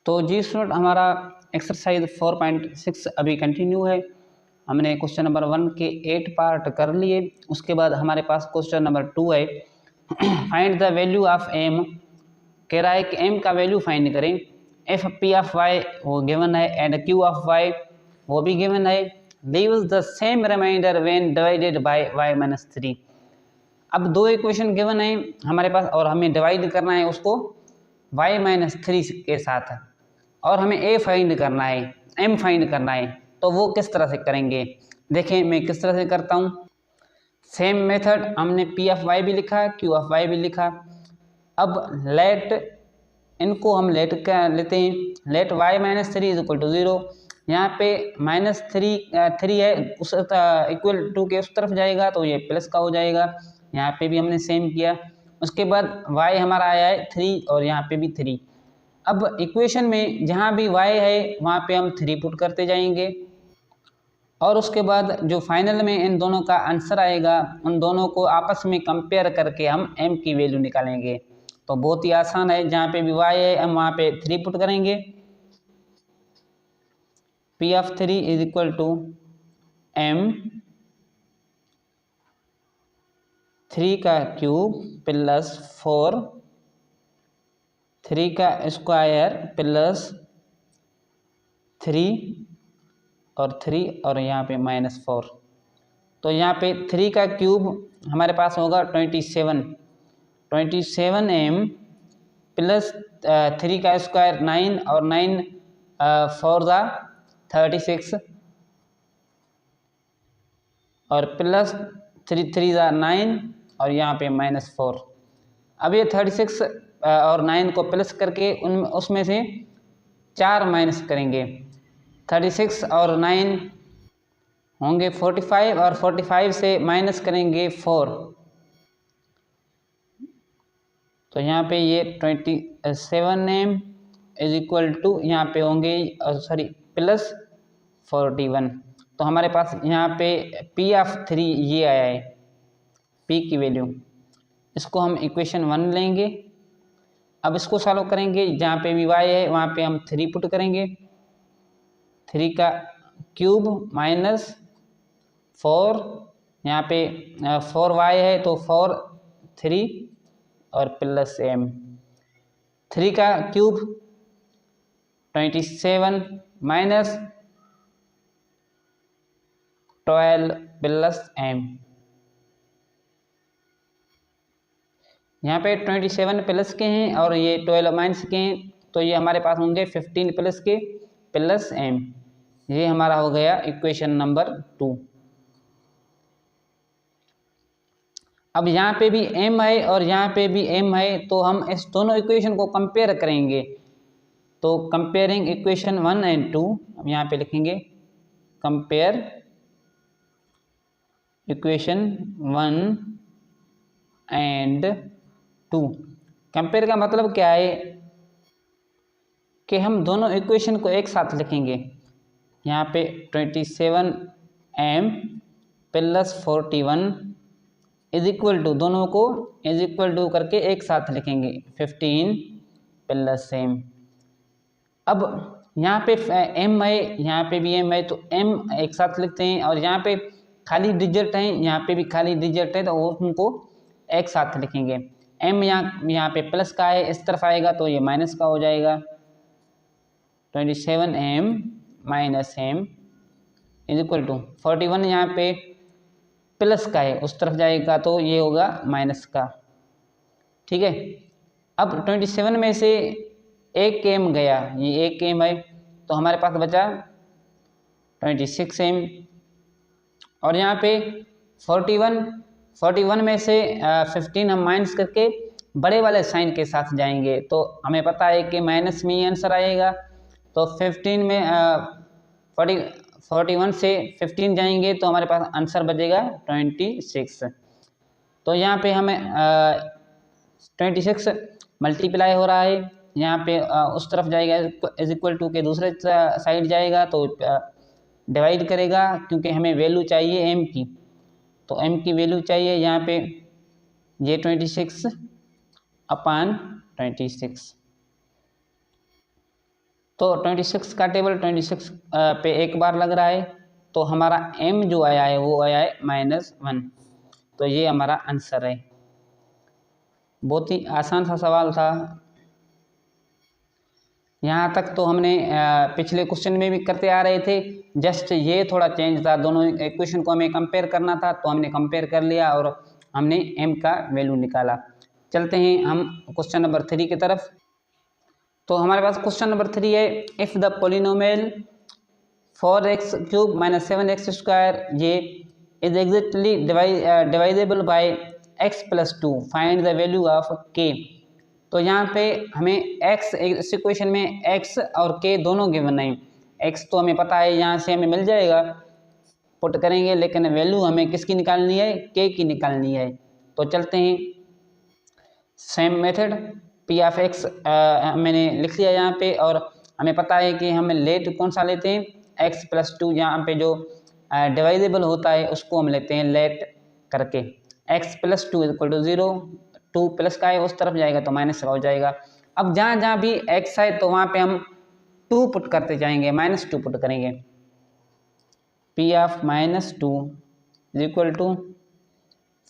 तो जी स्टूडेंट, हमारा एक्सरसाइज 4.6 अभी कंटिन्यू है। हमने क्वेश्चन नंबर 1 के 8 पार्ट कर लिए। उसके बाद हमारे पास क्वेश्चन नंबर 2 है, find the value of M. कह रहा है कि एम का वैल्यू फाइंड करें। एफ पी ऑफ वाई वो गिवन है एंड क्यू ऑफ वाई वो भी गिवन है। Leaves the same remainder when divided by Y minus 3। अब दो इक्वेशन गिवन है हमारे पास और हमें डिवाइड करना है उसको y माइनस 3 के साथ, और हमें a फाइंड करना है, m फाइंड करना है। तो वो किस तरह से करेंगे, देखें मैं किस तरह से करता हूँ। सेम मेथड, हमने p ऑफ y भी लिखा, q ऑफ y भी लिखा। अब लेट इनको हम लेट का लेते हैं, let y minus 3 is equal to 0। यहाँ पे माइनस 3 है, उस इक्वल टू के उस तरफ जाएगा तो ये प्लस का हो जाएगा। यहाँ पे भी हमने सेम किया। उसके बाद y हमारा आया है 3 और यहाँ पे भी 3। अब इक्वेशन में जहाँ भी y है वहाँ पे हम 3 पुट करते जाएंगे, और उसके बाद जो फाइनल में इन दोनों का आंसर आएगा उन दोनों को आपस में कंपेयर करके हम m की वैल्यू निकालेंगे। तो बहुत ही आसान है, जहाँ पे भी y है हम वहाँ पे 3 पुट करेंगे। p of 3 is equal to m 3 का क्यूब प्लस 4 3 का स्क्वायर प्लस 3 और 3 और यहाँ पे माइनस 4। तो यहाँ पे 3 का क्यूब हमारे पास होगा 27m प्लस 3 का स्क्वायर 9 और 9 4 ज़ा 36 और प्लस 3 3 ज़ा 9 और यहाँ पे माइनस 4। अब ये 36 और 9 को प्लस करके उसमें से 4 माइनस करेंगे। 36 और 9 होंगे 45 और 45 से माइनस करेंगे 4। तो यहाँ पे ये 27m इज इक्वल टू यहाँ पे होंगे प्लस 41। तो हमारे पास यहाँ पे p ऑफ 3 ये आया है, p की वैल्यू। इसको हम इक्वेशन 1 लेंगे। अब इसको सॉल्व करेंगे, जहाँ पे भी y है वहाँ पे हम 3 पुट करेंगे। 3 का क्यूब माइनस 4, यहाँ पे 4y है तो 4 3 और प्लस m। 3 का क्यूब 27 माइनस 12 प्लस m। यहाँ पे 27 प्लस के हैं और ये 12 माइनस के हैं, तो ये हमारे पास होंगे 15 प्लस के प्लस m। ये हमारा हो गया इक्वेशन नंबर 2। अब यहाँ पे भी m है और यहाँ पे भी m है, तो हम इस दोनों इक्वेशन को कंपेयर करेंगे। तो कंपेयरिंग इक्वेशन 1 एंड 2, अब यहाँ पे लिखेंगे कंपेयर इक्वेशन 1 एंड 2। कंपेयर का मतलब क्या है कि हम दोनों इक्वेशन को एक साथ लिखेंगे। यहाँ पे 27m plus 41 is equal to, दोनों को इज इक्वल टू करके एक साथ लिखेंगे 15 प्लस m। अब यहाँ पे m है, यहाँ पे भी m है, तो m एक साथ लिखते हैं, और यहाँ पे खाली डिजिट है, यहाँ पे भी खाली डिजिट है, तो उनको एक साथ लिखेंगे। m यहाँ पे प्लस का है, इस तरफ आएगा तो ये माइनस का हो जाएगा। 27m minus m is equal to 41, यहाँ पे प्लस का है, उस तरफ जाएगा तो ये होगा माइनस का। ठीक है, अब 27 में से एक m गया, ये एक m है, तो हमारे पास बचा 26m। और यहाँ पे 41 में से 15 हम माइनस करके बड़े वाले साइन के साथ जाएंगे, तो हमें पता है कि माइनस में ही आंसर आएगा। तो 15 में 41 से 15 जाएंगे तो हमारे पास आंसर बचेगा 26। तो यहाँ पे हमें 26 मल्टीप्लाई हो रहा है, यहाँ पे उस तरफ जाएगा इज इक्वल टू के दूसरे साइड जाएगा तो डिवाइड करेगा, क्योंकि हमें वैल्यू चाहिए m की। तो m की वैल्यू चाहिए, यहाँ पे ये 26 अपॉन 26। तो 26 का टेबल 26 पे एक बार लग रहा है, तो हमारा m जो आया है वो आया है -1। तो ये हमारा आंसर है। बहुत ही आसान सा सवाल था। यहाँ तक तो हमने पिछले क्वेश्चन में भी करते आ रहे थे, जस्ट ये थोड़ा चेंज था। दोनों इक्वेशन को हमें कंपेयर करना था, तो हमने कंपेयर कर लिया और हमने m का वैल्यू निकाला। चलते हैं हम क्वेश्चन नंबर 3 की तरफ। तो हमारे पास क्वेश्चन नंबर 3 है, if the polynomial 4x³ - 7x² ये is exactly divisible by x+2, find the value of k। तो यहाँ पे हमें x, इस इक्वेशन में x और k दोनों गिवन है। x तो हमें पता है, यहाँ से हमें मिल जाएगा, पुट करेंगे, लेकिन वैल्यू हमें किसकी निकालनी है, k की निकालनी है। तो चलते हैं same method, p of x मैंने लिख लिया यहाँ पे, और हमें पता है कि हमें लेट कौन सा लेते हैं, x+2। यहाँ पे जो डिवाइजेबल होता है उसको हम लेते हैं लेट करके। x+2 = 0, 2 प्लस का है उस तरफ जाएगा तो माइनस का हो जाएगा। अब जहाँ जहाँ भी x है तो वहाँ पे हम 2 पुट करते जाएंगे, -2 पुट करेंगे। p ऑफ -2 =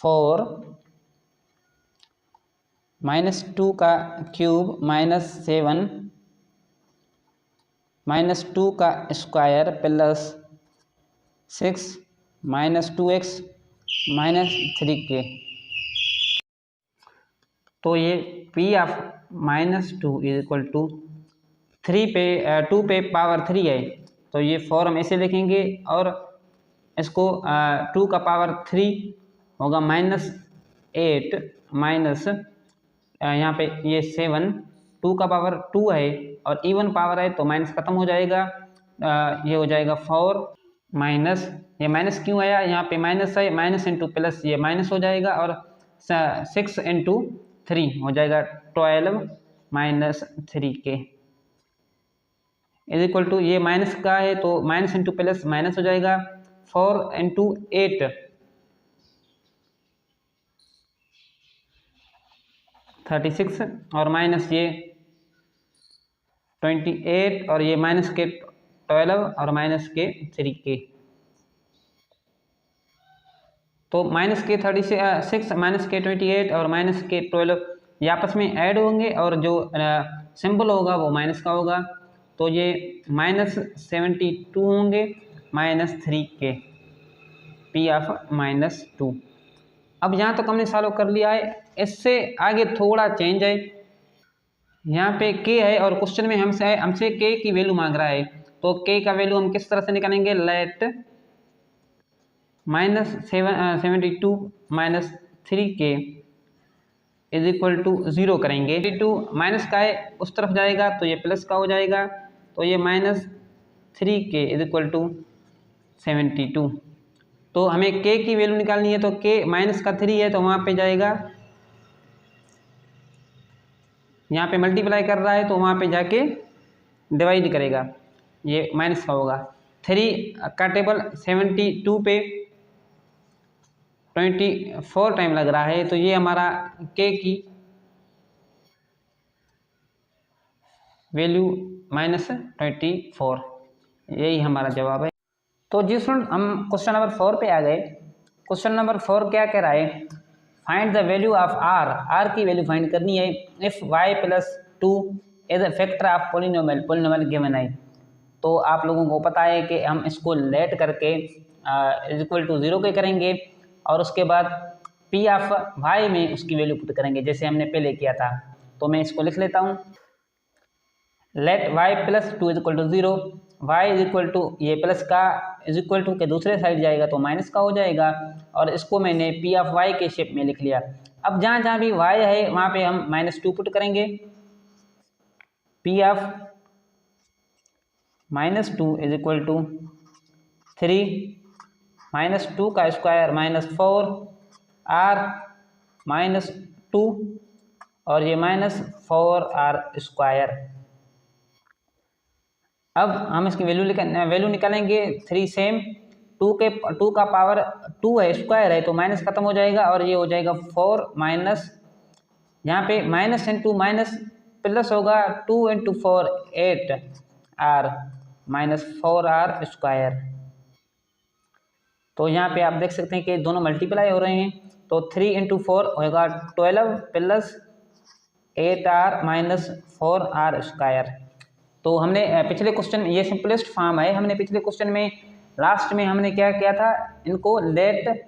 4 -2 का क्यूब -7 -2 का स्क्वायर प्लस 6 -2x -3k। तो ये p ऑफ -2 = 3 पे 2 पे पावर 3 है, तो ये 4 हम ऐसे लिखेंगे, और इसको 2 का पावर 3 होगा -8 माइनस यहाँ पे ये 7, 2 का पावर 2 है और इवन पावर है तो माइनस खत्म हो जाएगा। ये हो जाएगा 4 माइनस, ये माइनस क्यों आया, यहाँ पे माइनस है, माइनस इंटू प्लस ये माइनस हो जाएगा, और 6 इंटू 3 हो जाएगा 12 -3k = ये माइनस का है तो माइनस इंटू प्लस माइनस हो जाएगा, 4 इंटू 8 36 और माइनस ये 28 और ये माइनस के 12 और माइनस के 3k। तो माइनस के 36 माइनस के 28 और माइनस के 12 ये आपस में ऐड होंगे, और जो सिंबल होगा वो माइनस का होगा, तो ये -72 होंगे -3k p ऑफ -2। अब यहाँ तक हमने सॉल्व कर लिया है। इससे आगे थोड़ा चेंज है, यहाँ पे k है और क्वेश्चन में हमसे k की वैल्यू मांग रहा है, तो k का वैल्यू हम किस तरह से निकालेंगे, लेट -72 -3k = 0 करेंगे। 2 माइनस का है उस तरफ जाएगा तो ये प्लस का हो जाएगा, तो ये -3k = 72। तो हमें k की वैल्यू निकालनी है, तो k -3 है तो वहाँ पे जाएगा, यहाँ पे मल्टीप्लाई कर रहा है तो वहाँ पे जाके डिवाइड करेगा, ये माइनस का होगा। 3 का टेबल 72 पे 24 टाइम लग रहा है, तो ये हमारा k की वैल्यू -24, यही हमारा जवाब है। तो जी स्टूडेंट, हम क्वेश्चन नंबर 4 पे आ गए। क्वेश्चन नंबर 4 क्या कह रहा है, find the value of r की वैल्यू फाइंड करनी है if y+2 is a factor of polynomial given है। तो आप लोगों को पता है कि हम इसको लेट करके = 0 के करेंगे, और उसके बाद p ऑफ y में उसकी वैल्यू पुट करेंगे, जैसे हमने पहले किया था। तो मैं इसको लिख लेता हूँ, लेट y+2 = 0, y ये प्लस का = के दूसरे साइड जाएगा तो माइनस का हो जाएगा, और इसको मैंने p ऑफ y के शेप में लिख लिया। अब जहाँ जहाँ भी y है वहाँ पे हम -2 पुट करेंगे, p ऑफ -2 = 3 -2 का स्क्वायर -4 r -2 और ये -4r²। अब हम इसकी वैल्यू निकालेंगे, 3 सेम, 2 का पावर 2 है, स्क्वायर है तो माइनस खत्म हो जाएगा, और ये हो जाएगा 4 माइनस, यहाँ पे माइनस इंटू माइनस प्लस होगा, 2 × 4 8 आर माइनस 4r स्क्वायर। तो यहाँ पे आप देख सकते हैं कि दोनों मल्टीप्लाई हो रहे हैं, तो 3 × 4 होगा 12 plus 8r minus 4r square. तो हमने पिछले क्वेश्चन, ये सिंपलेस्ट फॉर्म है, हमने पिछले क्वेश्चन में लास्ट में हमने क्या किया था, इनको लेट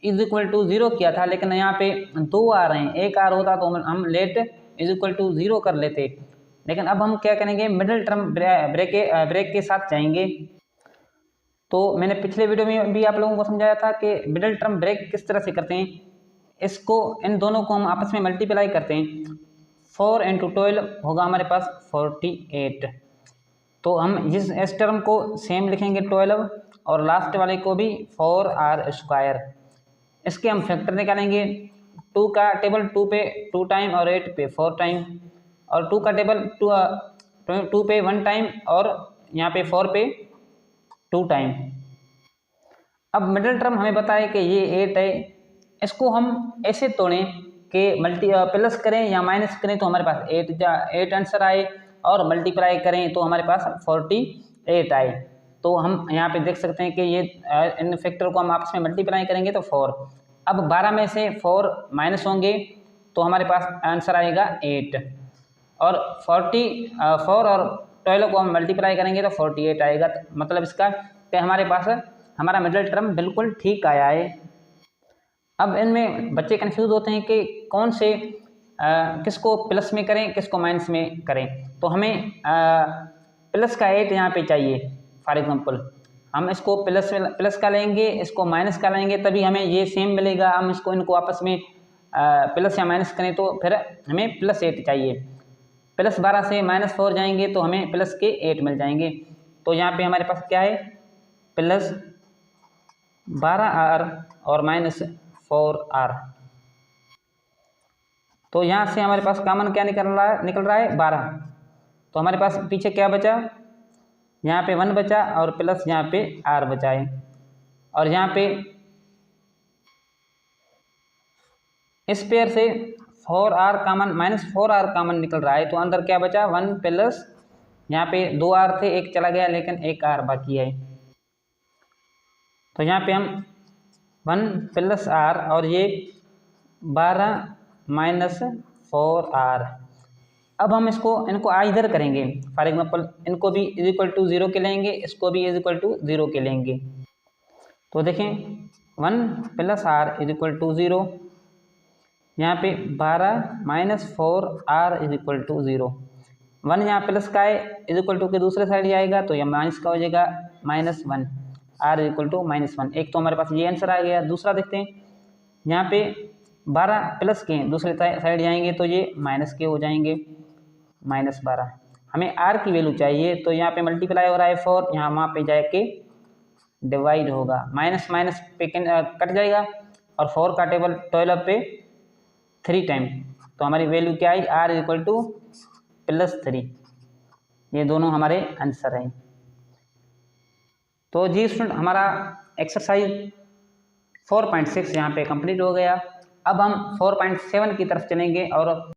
इज इक्वल टू 0 किया था, लेकिन यहाँ पे 2 आ रहे हैं, एक आर होता तो हम लेट इज इक्वल टू 0 कर लेते, लेकिन अब हम क्या करेंगे, मिडिल टर्म ब्रेक के साथ जाएंगे। तो मैंने पिछले वीडियो में भी आप लोगों को समझाया था कि मिडिल टर्म ब्रेक किस तरह से करते हैं। इसको, इन दोनों को हम आपस में मल्टीप्लाई करते हैं, 4 × 12 होगा हमारे पास 48। तो हम इस टर्म को सेम लिखेंगे 12 और लास्ट वाले को भी 4r स्क्वायर। इसके हम फैक्टर निकालेंगे, 2 का टेबल 2 पे 2 टाइम और 8 पे 4 टाइम, और 2 का टेबल 2 पे 1 टाइम और यहाँ पे 4 पे 2 टाइम। अब मिडिल टर्म हमें बताए कि ये 8 है, इसको हम ऐसे तोड़ें कि प्लस करें या माइनस करें तो हमारे पास 8 आंसर आए, और मल्टीप्लाई करें तो हमारे पास 48 आए। तो हम यहाँ पे देख सकते हैं कि ये इन फैक्टर को हम आपस में मल्टीप्लाई करेंगे तो 4। अब 12 में से 4 माइनस होंगे तो हमारे पास आंसर आएगा 8, और 4 और 12 को हम मल्टीप्लाई करेंगे तो 48 आएगा। मतलब इसका कि हमारे पास हमारा मिडिल टर्म बिल्कुल ठीक आया है। अब इनमें बच्चे कंफ्यूज होते हैं कि कौन से किसको प्लस में करें, किसको माइनस में करें। तो हमें प्लस का 8 यहाँ पे चाहिए। फॉर एग्जांपल हम इसको प्लस का लेंगे, इसको माइनस का लेंगे, तभी हमें ये सेम मिलेगा। हम इनको आपस में प्लस या माइनस करें तो फिर हमें +8 चाहिए। +12 से -4 जाएंगे तो हमें प्लस के 8 मिल जाएंगे। तो यहाँ पे हमारे पास क्या है, +12r और -4r। तो यहाँ से हमारे पास कॉमन क्या निकल रहा है 12। तो हमारे पास पीछे क्या बचा, यहाँ पे 1 बचा और प्लस यहाँ पे r बचा है, और यहाँ पे इस पेयर से 4r कॉमन -4r कॉमन निकल रहा है। तो अंदर क्या बचा, 1 प्लस यहाँ पे 2r थे, एक चला गया लेकिन एक r बाकी है। तो यहाँ पे हम 1 + r और ये 12 - 4r। अब हम इनको इधर करेंगे। फॉर एग्जांपल इनको भी = 0 के लेंगे, इसको भी = 0 के लेंगे। तो देखें 1 + r = 0, यहाँ पे 12 - 4r = 0। 1 यहाँ प्लस का है, इक्वल के दूसरे साइड जाएगा तो यह माइनस का हो जाएगा -1, r = -1। एक तो हमारे पास ये आंसर आ गया। दूसरा देखते हैं, यहाँ पे 12 प्लस के दूसरे साइड जाएंगे तो ये माइनस के हो जाएंगे, -12। हमें r की वैल्यू चाहिए, तो यहाँ पे मल्टीप्लाई हो रहा है 4, यहाँ वहाँ पे जाके डिवाइड होगा, माइनस माइनस पे कट जाएगा, और 4 का टेबल 12 पे 3 टाइम। तो हमारी वैल्यू क्या आई, r = +3। ये दोनों हमारे आंसर हैं। तो जी स्टूडेंट, हमारा एक्सरसाइज 4.6 यहाँ पे कंप्लीट हो गया। अब हम 4.7 की तरफ चलेंगे और